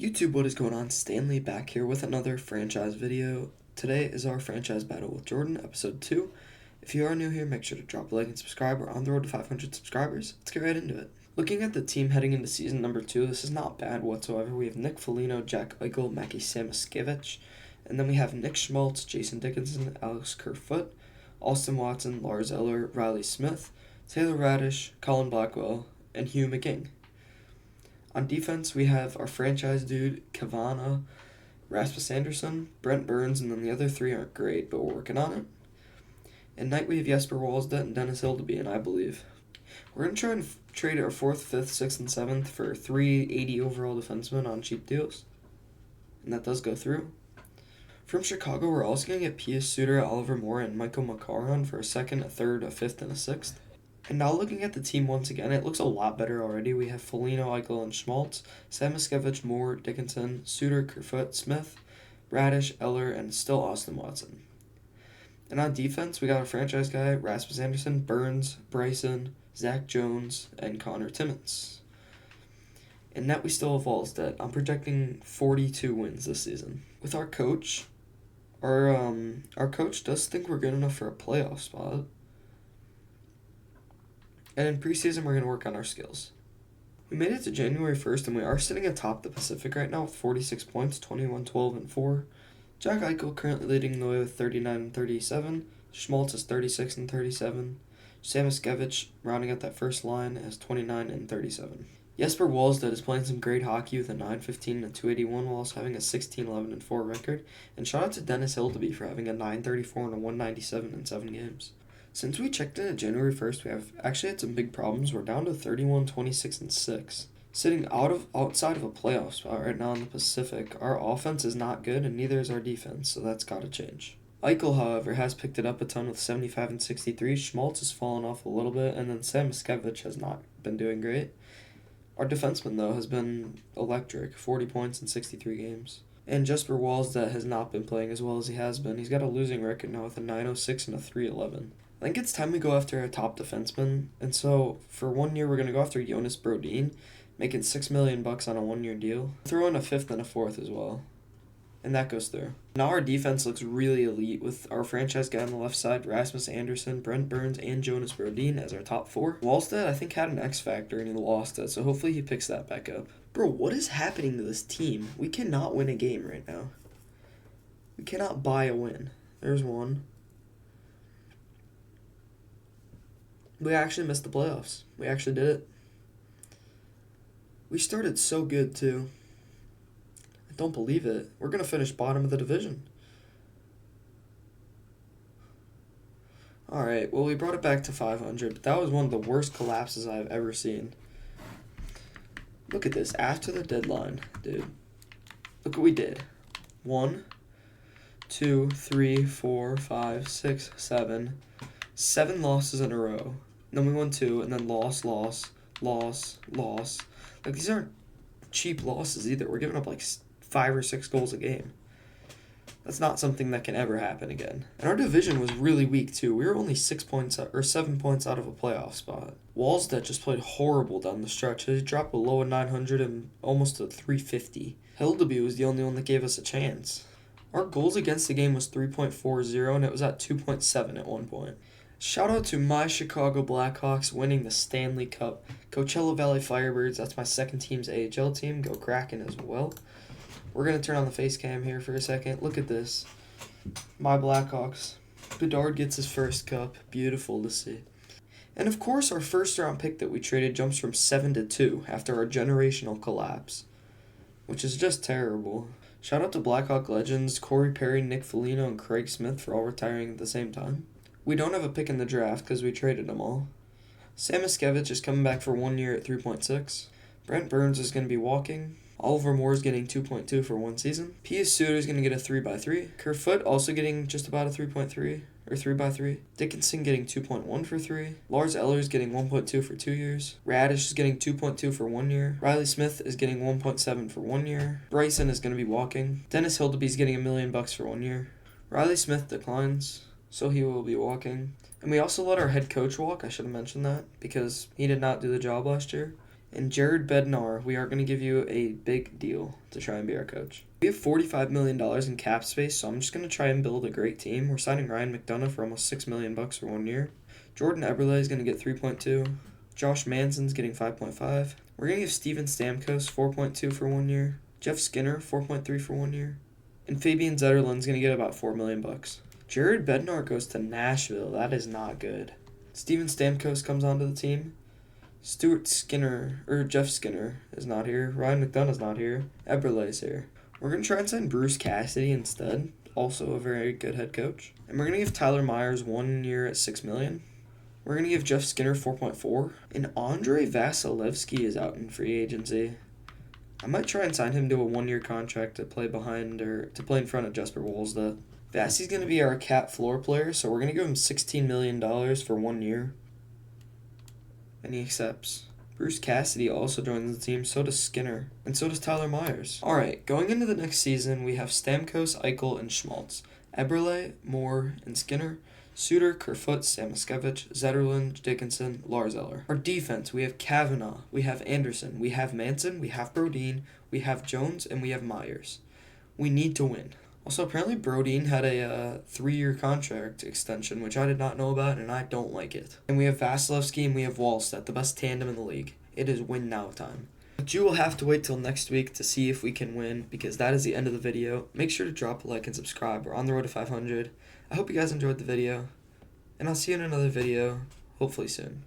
YouTube, what is going on? Stanley back here with another franchise video. Today is our franchise battle with Jordan, episode 2. If you are new here, make sure to drop a like and subscribe. We're on the road to 500 subscribers. Let's get right into it. Looking at the team heading into season number 2, this is not bad whatsoever. We have Nick Foligno, Jack Eichel, Mackie Samoskevich, and then we have Nick Schmaltz, Jason Dickinson, Alex Kerfoot, Austin Watson, Lars Eller, Riley Smith, Taylor Radish, Colin Blackwell, and Hugh McKing. On defense, we have our franchise dude, Kavana, Rasmus Anderson, Brent Burns, and then the other three aren't great, but we're working on it. In night, we have Jesper Walsdet and Dennis Hildeby, I believe. We're going to try and trade our 4th, 5th, 6th, and 7th for 380 overall defensemen on cheap deals. And that does go through. From Chicago, we're also going to get Pius Suter, Oliver Moore, and Michael Makaron for a 2nd, a 3rd, a 5th, and a 6th. And now looking at the team once again, it looks a lot better already. We have Foligno, Eichel, and Schmaltz, Samoskevich, Moore, Dickinson, Suter, Kerfoot, Smith, Radish, Eller, and still Austin Watson. And on defense, we got our franchise guy, Rasmus Anderson, Burns, Bryson, Zach Jones, and Connor Timmins. In net, we still have Walsdet. I'm projecting 42 wins this season. With our coach, our coach does think we're good enough for a playoff spot. And in preseason, we're going to work on our skills. We made it to January 1st, and we are sitting atop the Pacific right now with 46 points, 21, 12, and 4. Jack Eichel currently leading the way with 39 and 37. Schmaltz is 36 and 37. Samoskevich rounding out that first line as 29 and 37. Jesper Walsdet is playing some great hockey with a 9.15 and 281 while also having a 16-11 and 4 record. And shout out to Dennis Hildeby for having a 9.34 and a 197 in 7 games. Since we checked in at January 1st, we have actually had some big problems. We're down to 31, 26, and 6. Sitting outside of a playoff spot right now in the Pacific, our offense is not good, and neither is our defense, so that's got to change. Eichel, however, has picked it up a ton with 75 and 63. Schmaltz has fallen off a little bit, and then Samoskevich has not been doing great. Our defenseman, though, has been electric, 40 points in 63 games. And Jesper Walsdet has not been playing as well as he has been. He's got a losing record now with a 9.06 and a 3.11. I think it's time we go after a top defenseman, and so for 1 year we're going to go after Jonas Brodin, making $6 million on a 1-year deal. Throw in a 5th and a 4th as well, and that goes through. Now our defense looks really elite with our franchise guy on the left side, Rasmus Anderson, Brent Burns, and Jonas Brodin as our top 4. Walsted, I think, had an X factor and he lost it, so hopefully he picks that back up. Bro, what is happening to this team? We cannot win a game right now. We cannot buy a win. There's one. We actually missed the playoffs. We actually did it. We started so good, too. I don't believe it. We're going to finish bottom of the division. Alright, well, we brought it back to 500, but that was one of the worst collapses I've ever seen. Look at this. After the deadline, dude. Look what we did. 1, 2, 3, 4, 5, 6, 7. 7 losses in a row. Then we won 2, and then loss. Like, these aren't cheap losses either. We're giving up, 5 or 6 goals a game. That's not something that can ever happen again. And our division was really weak, too. We were only 7 points out of a playoff spot. Walsdet just played horrible down the stretch. He dropped below a 900 and almost a 350. Hildeby was the only one that gave us a chance. Our goals against the game was 3.40, and it was at 2.7 at one point. Shout out to my Chicago Blackhawks winning the Stanley Cup. Coachella Valley Firebirds, that's my second team's AHL team. Go Kraken as well. We're going to turn on the face cam here for a second. Look at this. My Blackhawks. Bedard gets his first cup. Beautiful to see. And of course, our first round pick that we traded jumps from 7 to 2 after our generational collapse, which is just terrible. Shout out to Blackhawk legends Corey Perry, Nick Foligno, and Craig Smith for all retiring at the same time. We don't have a pick in the draft because we traded them all. Samoskevich is coming back for 1 year at 3.6. Brent Burns is going to be walking. Oliver Moore is getting 2.2 for 1 season. Pius Suter is going to get a 3x3. Kerfoot also getting just about a 3.3 or 3x3. Dickinson getting 2.1 for 3. Lars Eller is getting 1.2 for 2 years. Radish is getting 2.2 for 1 year. Riley Smith is getting 1.7 for 1 year. Bryson is going to be walking. Dennis Hildeby is getting $1 million for 1 year. Riley Smith declines, so he will be walking. And we also let our head coach walk. I should have mentioned that because he did not do the job last year. And Jared Bednar, we are going to give you a big deal to try and be our coach. We have $45 million in cap space, so I'm just going to try and build a great team. We're signing Ryan McDonough for almost $6 million for 1 year. Jordan Eberle is going to get 3.2. Josh Manson's getting 5.5. We're going to give Steven Stamkos 4.2 for 1 year. Jeff Skinner 4.3 for 1 year. And Fabian Zetterlund's going to get about $4 million. Jared Bednar goes to Nashville. That is not good. Steven Stamkos comes onto the team. Jeff Skinner is not here. Ryan McDonough's not here. Eberle's here. We're going to try and sign Bruce Cassidy instead. Also a very good head coach. And we're going to give Tyler Myers 1 year at $6 million. We're going to give Jeff Skinner 4.4. And Andre Vasilevsky is out in free agency. I might try and sign him to a 1 year contract to play behind or to play in front of Jesper Wolstad. Vasi's going to be our cap floor player, so we're going to give him $16 million for 1 year. And he accepts. Bruce Cassidy also joins the team, so does Skinner, and so does Tyler Myers. Alright, going into the next season, we have Stamkos, Eichel, and Schmaltz. Eberle, Moore, and Skinner. Suter, Kerfoot, Samoskevich, Zetterlund, Dickinson, Lars Eller. Our defense, we have Kavanaugh, we have Anderson, we have Manson, we have Brodin, we have Jones, and we have Myers. We need to win. Also, apparently Brodin had a 3-year contract extension, which I did not know about, and I don't like it. And we have Vasilevsky and we have Wallstedt, the best tandem in the league. It is win now time. But you will have to wait till next week to see if we can win, because that is the end of the video. Make sure to drop a like and subscribe. We're on the road to 500. I hope you guys enjoyed the video, and I'll see you in another video, hopefully soon.